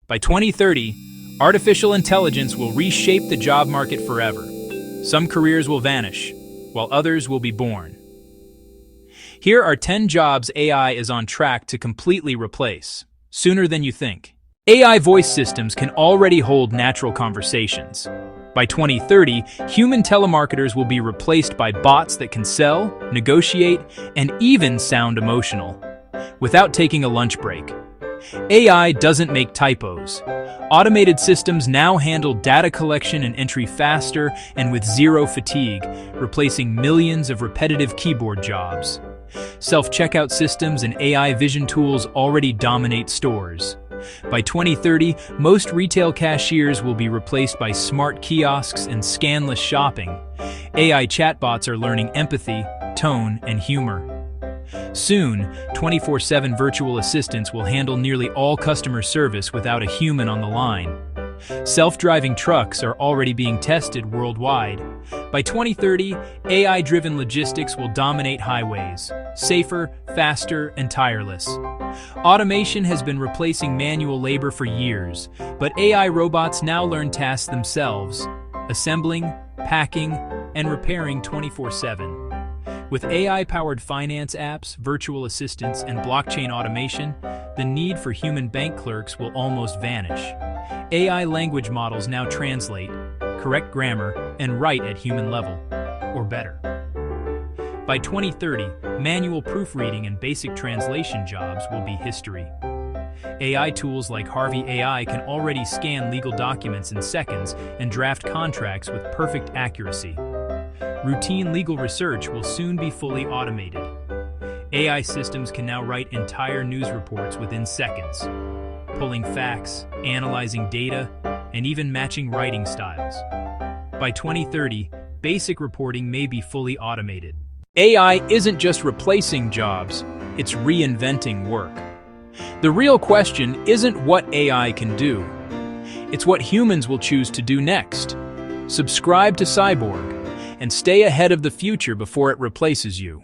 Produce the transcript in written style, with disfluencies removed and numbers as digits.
By 2030, artificial intelligence will reshape the job market forever. Some careers will vanish, while others will be born. Here are 10 jobs AI is on track to completely replace, sooner than you think. AI voice systems can already hold natural conversations. By 2030, human telemarketers will be replaced by bots that can sell, negotiate, and even sound emotional, without taking a lunch break. AI doesn't make typos. Automated systems now handle data collection and entry faster and with zero fatigue, replacing millions of repetitive keyboard jobs. Self-checkout systems and AI vision tools already dominate stores. By 2030, most retail cashiers will be replaced by smart kiosks and scanless shopping. AI chatbots are learning empathy, tone, and humor. Soon, 24/7 virtual assistants will handle nearly all customer service without a human on the line. Self-driving trucks are already being tested worldwide. By 2030, AI-driven logistics will dominate highways, safer, faster, and tireless. Automation has been replacing manual labor for years, but AI robots now learn tasks themselves, assembling, packing, and repairing 24/7. With AI-powered finance apps, virtual assistants, and blockchain automation, the need for human bank clerks will almost vanish. AI language models now translate, correct grammar, and write at human level, or better. By 2030, manual proofreading and basic translation jobs will be history. AI tools like Harvey AI can already scan legal documents in seconds and draft contracts with perfect accuracy. Routine legal research will soon be fully automated. AI systems can now write entire news reports within seconds, pulling facts, analyzing data, and even matching writing styles. By 2030, basic reporting may be fully automated. AI isn't just replacing jobs, it's reinventing work. The real question isn't what AI can do, it's what humans will choose to do next. Subscribe to Cyborg and stay ahead of the future before it replaces you.